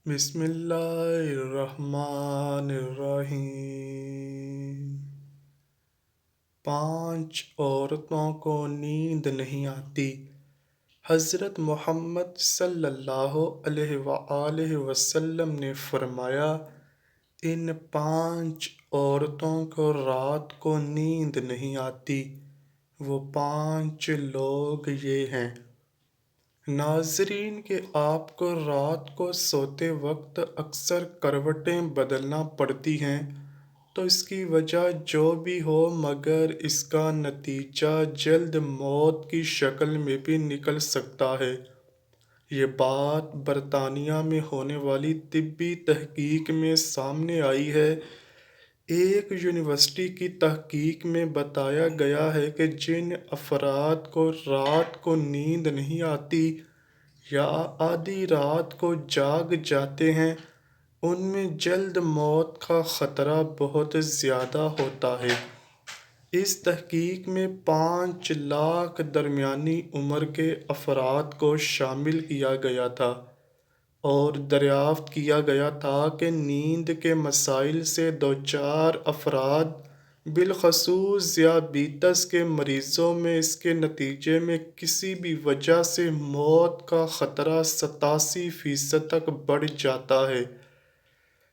بسم اللہ الرحمن الرحیم۔ 5 عورتوں کو نیند نہیں آتی۔ حضرت محمد صلی اللہ علیہ وآلہ وسلم نے فرمایا، ان 5 عورتوں کو رات کو نیند نہیں آتی۔ وہ 5 لوگ یہ ہیں۔ ناظرین کہ آپ کو رات کو سوتے وقت اکثر کروٹیں بدلنا پڑتی ہیں، تو اس کی وجہ جو بھی ہو مگر اس کا نتیجہ جلد موت کی شکل میں بھی نکل سکتا ہے۔ یہ بات برطانیہ میں ہونے والی طبی تحقیق میں سامنے آئی ہے۔ ایک یونیورسٹی کی تحقیق میں بتایا گیا ہے کہ جن افراد کو رات کو نیند نہیں آتی یا آدھی رات کو جاگ جاتے ہیں، ان میں جلد موت کا خطرہ بہت زیادہ ہوتا ہے۔ اس تحقیق میں 5 لاکھ درمیانی عمر کے افراد کو شامل کیا گیا تھا اور دریافت کیا گیا تھا کہ نیند کے مسائل سے دوچار افراد، بالخصوص ذیابیطس کے مریضوں میں اس کے نتیجے میں کسی بھی وجہ سے موت کا خطرہ 87% تک بڑھ جاتا ہے۔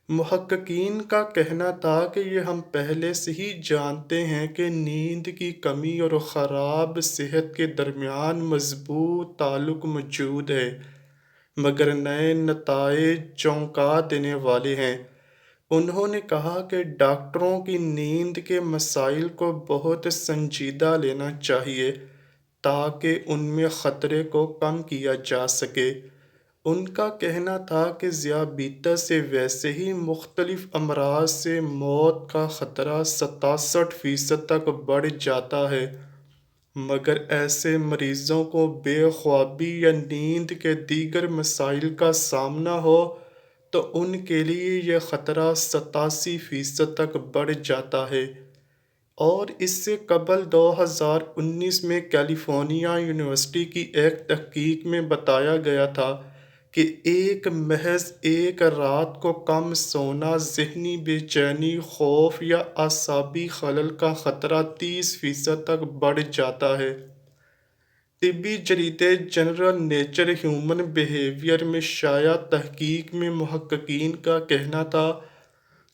محققین کا کہنا تھا کہ یہ ہم پہلے سے ہی جانتے ہیں کہ نیند کی کمی اور خراب صحت کے درمیان مضبوط تعلق موجود ہے، مگر نئے نتائج چونکا دینے والے ہیں۔ انہوں نے کہا کہ ڈاکٹروں کی نیند کے مسائل کو بہت سنجیدہ لینا چاہیے تاکہ ان میں خطرے کو کم کیا جا سکے۔ ان کا کہنا تھا کہ ذیابیطس سے ویسے ہی مختلف امراض سے موت کا خطرہ 67% تک بڑھ جاتا ہے، مگر ایسے مریضوں کو بے خوابی یا نیند کے دیگر مسائل کا سامنا ہو تو ان کے لیے یہ خطرہ 87% تک بڑھ جاتا ہے۔ اور اس سے قبل 2019 میں کیلیفورنیا یونیورسٹی کی ایک تحقیق میں بتایا گیا تھا کہ محض ایک رات کو کم سونا ذہنی بے چینی، خوف یا اعصابی خلل کا خطرہ 30% تک بڑھ جاتا ہے۔ طبی جریدے جرنل نیچر ہیومن بیہیویئر میں شائع تحقیق میں محققین کا کہنا تھا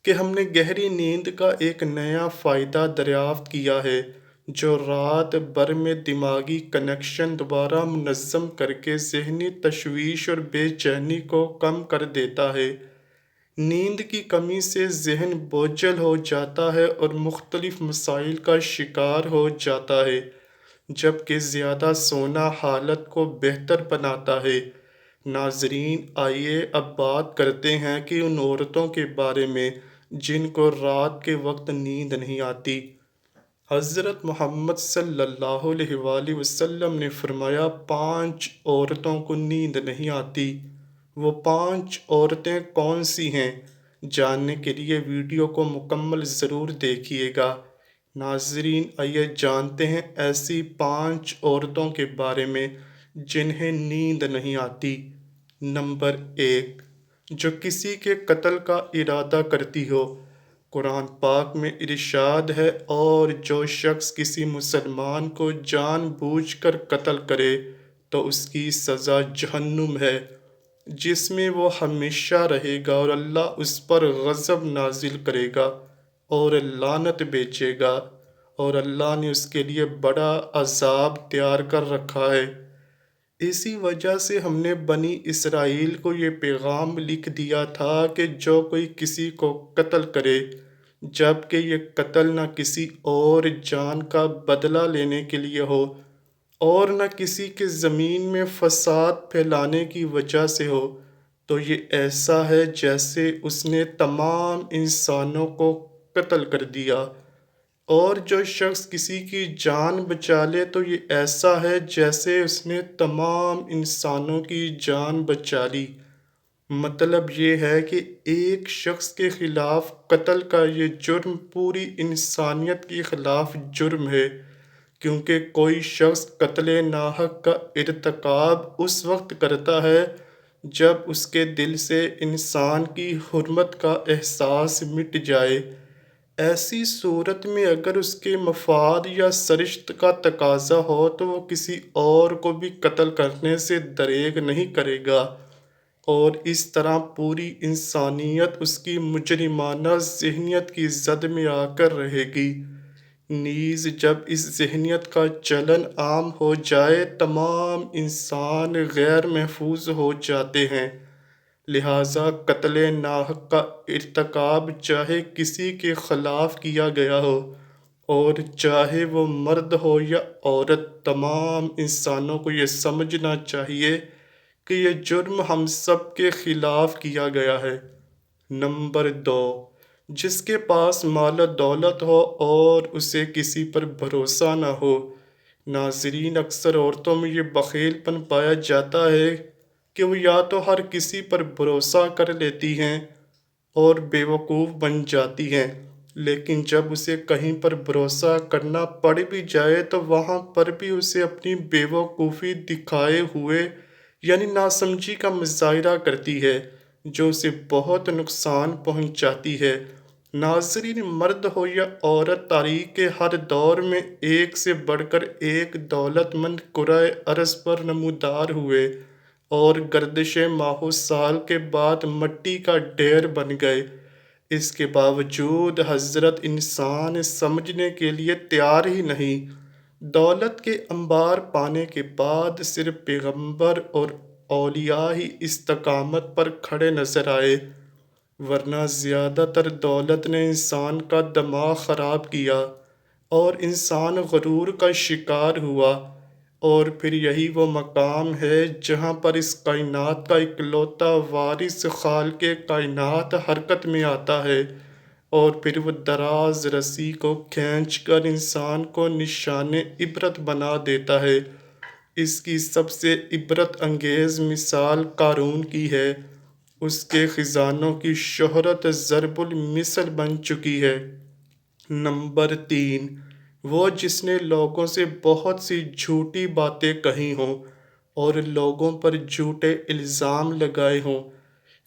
کہ ہم نے گہری نیند کا ایک نیا فائدہ دریافت کیا ہے جو رات بھر میں دماغی کنکشن دوبارہ منظم کر کے ذہنی تشویش اور بے چینی کو کم کر دیتا ہے۔ نیند کی کمی سے ذہن بوجھل ہو جاتا ہے اور مختلف مسائل کا شکار ہو جاتا ہے، جبکہ زیادہ سونا حالت کو بہتر بناتا ہے۔ ناظرین، آئیے اب بات کرتے ہیں کہ ان عورتوں کے بارے میں جن کو رات کے وقت نیند نہیں آتی۔ حضرت محمد صلی اللہ علیہ وآلہ وسلم نے فرمایا، 5 عورتوں کو نیند نہیں آتی۔ وہ 5 عورتیں کون سی ہیں؟ جاننے کے لیے ویڈیو کو مکمل ضرور دیکھیے گا۔ ناظرین، آئیے جانتے ہیں ایسی 5 عورتوں کے بارے میں جنہیں نیند نہیں آتی۔ نمبر 1، جو کسی کے قتل کا ارادہ کرتی ہو۔ قرآن پاک میں ارشاد ہے، اور جو شخص کسی مسلمان کو جان بوجھ کر قتل کرے تو اس کی سزا جہنم ہے، جس میں وہ ہمیشہ رہے گا اور اللہ اس پر غضب نازل کرے گا اور لعنت بھیجے گا، اور اللہ نے اس کے لیے بڑا عذاب تیار کر رکھا ہے۔ اسی وجہ سے ہم نے بنی اسرائیل کو یہ پیغام لکھ دیا تھا کہ جو کوئی کسی کو قتل کرے، جبکہ یہ قتل نہ کسی اور جان کا بدلہ لینے کے لیے ہو اور نہ کسی کے زمین میں فساد پھیلانے کی وجہ سے ہو، تو یہ ایسا ہے جیسے اس نے تمام انسانوں کو قتل کر دیا۔ اور جو شخص کسی کی جان بچا لے تو یہ ایسا ہے جیسے اس نے تمام انسانوں کی جان بچا لی۔ مطلب یہ ہے کہ ایک شخص کے خلاف قتل کا یہ جرم پوری انسانیت کے خلاف جرم ہے، کیونکہ کوئی شخص قتل ناحق کا ارتکاب اس وقت کرتا ہے جب اس کے دل سے انسان کی حرمت کا احساس مٹ جائے، ایسی صورت میں اگر اس کے مفاد یا سرشت کا تقاضا ہو تو وہ کسی اور کو بھی قتل کرنے سے دریغ نہیں کرے گا، اور اس طرح پوری انسانیت اس کی مجرمانہ ذہنیت کی زد میں آ کر رہے گی۔ نیز جب اس ذہنیت کا چلن عام ہو جائے، تمام انسان غیر محفوظ ہو جاتے ہیں، لہٰذا قتل ناحق کا ارتکاب چاہے کسی کے خلاف کیا گیا ہو، اور چاہے وہ مرد ہو یا عورت، تمام انسانوں کو یہ سمجھنا چاہیے کہ یہ جرم ہم سب کے خلاف کیا گیا ہے۔ نمبر 2، جس کے پاس مال و دولت ہو اور اسے کسی پر بھروسہ نہ ہو۔ ناظرین، اکثر عورتوں میں یہ بخیل پن پایا جاتا ہے کہ وہ یا تو ہر کسی پر بھروسہ کر لیتی ہیں اور بے وقوف بن جاتی ہیں، لیکن جب اسے کہیں پر بھروسہ کرنا پڑ بھی جائے تو وہاں پر بھی اسے اپنی بے وقوفی دکھائے ہوئے یعنی ناسمجھی کا مظاہرہ کرتی ہے، جو اسے بہت نقصان پہنچاتی ہے۔ ناظرین، مرد ہو یا عورت، تاریخ کے ہر دور میں ایک سے بڑھ کر ایک دولت مند کرۂ ارض پر نمودار ہوئے اور گردش ماہ و سال کے بعد مٹی کا ڈھیر بن گئے۔ اس کے باوجود حضرت انسان سمجھنے کے لیے تیار ہی نہیں۔ دولت کے انبار پانے کے بعد صرف پیغمبر اور اولیاء ہی استقامت پر کھڑے نظر آئے، ورنہ زیادہ تر دولت نے انسان کا دماغ خراب کیا اور انسان غرور کا شکار ہوا۔ اور پھر یہی وہ مقام ہے جہاں پر اس کائنات کا اکلوتا وارث خالق کائنات حرکت میں آتا ہے، اور پھر وہ دراز رسی کو کھینچ کر انسان کو نشان عبرت بنا دیتا ہے۔ اس کی سب سے عبرت انگیز مثال قارون کی ہے۔ اس کے خزانوں کی شہرت ضرب المثل بن چکی ہے۔ نمبر 3، وہ جس نے لوگوں سے بہت سی جھوٹی باتیں کہی ہوں اور لوگوں پر جھوٹے الزام لگائے ہوں۔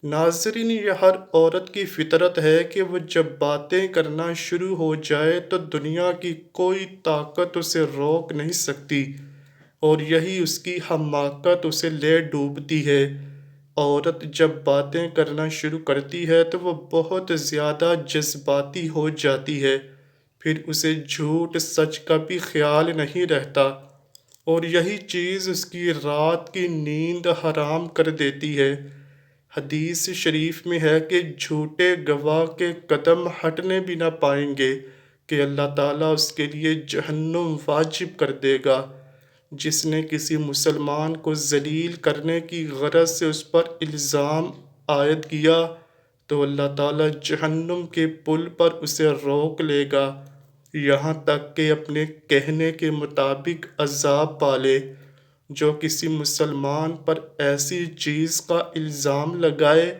ناظرین، یہ ہر عورت کی فطرت ہے کہ وہ جب باتیں کرنا شروع ہو جائے تو دنیا کی کوئی طاقت اسے روک نہیں سکتی، اور یہی اس کی حماقت اسے لے ڈوبتی ہے۔ عورت جب باتیں کرنا شروع کرتی ہے تو وہ بہت زیادہ جذباتی ہو جاتی ہے، پھر اسے جھوٹ سچ کا بھی خیال نہیں رہتا، اور یہی چیز اس کی رات کی نیند حرام کر دیتی ہے۔ حدیث شریف میں ہے کہ جھوٹے گواہ کے قدم ہٹنے بھی نہ پائیں گے کہ اللہ تعالیٰ اس کے لیے جہنم واجب کر دے گا۔ جس نے کسی مسلمان کو ذلیل کرنے کی غرض سے اس پر الزام عائد کیا تو اللہ تعالیٰ جہنم کے پل پر اسے روک لے گا، یہاں تک کہ اپنے کہنے کے مطابق عذاب پالے۔ جو کسی مسلمان پر ایسی چیز کا الزام لگائے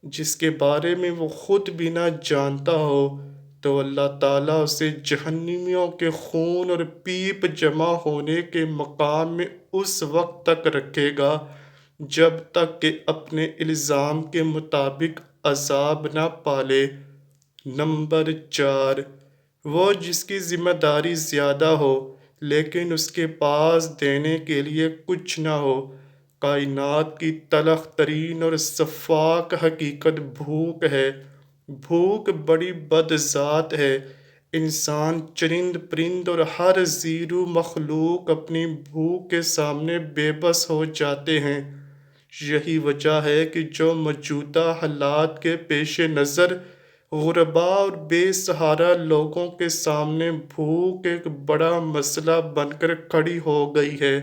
جس کے بارے میں وہ خود بھی نہ جانتا ہو تو اللہ تعالیٰ اسے جہنمیوں کے خون اور پیپ جمع ہونے کے مقام میں اس وقت تک رکھے گا جب تک کہ اپنے الزام کے مطابق عذاب نہ پالے۔ نمبر 4، وہ جس کی ذمہ داری زیادہ ہو لیکن اس کے پاس دینے کے لیے کچھ نہ ہو۔ کائنات کی تلخ ترین اور شفاف حقیقت بھوک ہے۔ بھوک بڑی بد ذات ہے۔ انسان، چرند پرند اور ہر زیرو مخلوق اپنی بھوک کے سامنے بے بس ہو جاتے ہیں۔ یہی وجہ ہے کہ جو موجودہ حالات کے پیش نظر غرباء اور بے سہارا لوگوں کے سامنے بھوک ایک بڑا مسئلہ بن کر کھڑی ہو گئی ہے۔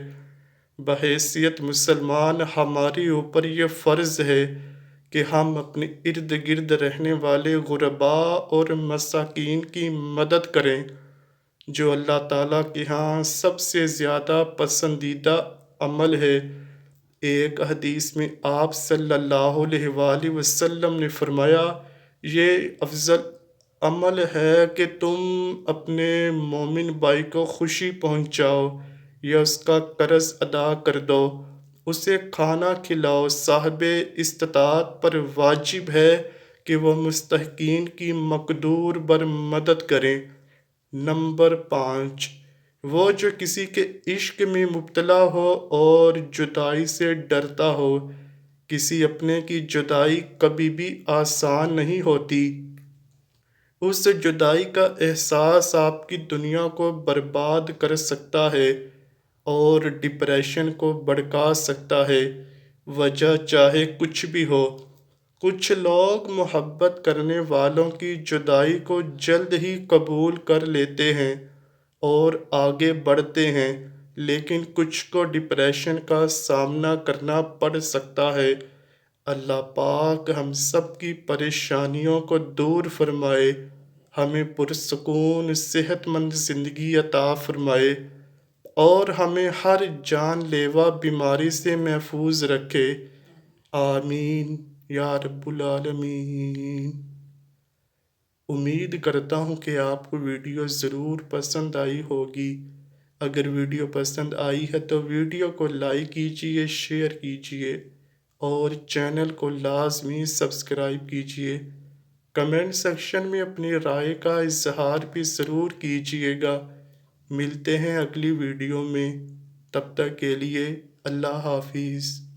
بحیثیت مسلمان ہمارے اوپر یہ فرض ہے کہ ہم اپنے ارد گرد رہنے والے غرباء اور مساکین کی مدد کریں، جو اللہ تعالیٰ کے ہاں سب سے زیادہ پسندیدہ عمل ہے۔ ایک حدیث میں آپ صلی اللہ علیہ وآلہ وسلم نے فرمایا، یہ افضل عمل ہے کہ تم اپنے مومن بھائی کو خوشی پہنچاؤ یا اس کا قرض ادا کر دو۔ اسے کھانا کھلاؤ۔ صاحب استطاعت پر واجب ہے کہ وہ مستحقین کی مقدور بر مدد کریں۔ نمبر 5، وہ جو کسی کے عشق میں مبتلا ہو اور جدائی سے ڈرتا ہو۔ کسی اپنے کی جدائی کبھی بھی آسان نہیں ہوتی۔ اس جدائی کا احساس آپ کی دنیا کو برباد کر سکتا ہے اور ڈپریشن کو بھڑکا سکتا ہے، وجہ چاہے کچھ بھی ہو۔ کچھ لوگ محبت کرنے والوں کی جدائی کو جلد ہی قبول کر لیتے ہیں اور آگے بڑھتے ہیں، لیکن کچھ کو ڈپریشن کا سامنا کرنا پڑ سکتا ہے۔ اللہ پاک ہم سب کی پریشانیوں کو دور فرمائے، ہمیں پرسکون صحت مند زندگی عطا فرمائے اور ہمیں ہر جان لیوا بیماری سے محفوظ رکھے۔ آمین یا رب العالمین۔ امید کرتا ہوں کہ آپ کو ویڈیو ضرور پسند آئی ہوگی۔ اگر ویڈیو پسند آئی ہے تو ویڈیو کو لائک کیجئے، شیئر کیجئے اور چینل کو لازمی سبسکرائب کیجئے۔ کمنٹ سیکشن میں اپنی رائے کا اظہار بھی ضرور کیجئے گا۔ ملتے ہیں اگلی ویڈیو میں، تب تک کے لیے اللہ حافظ۔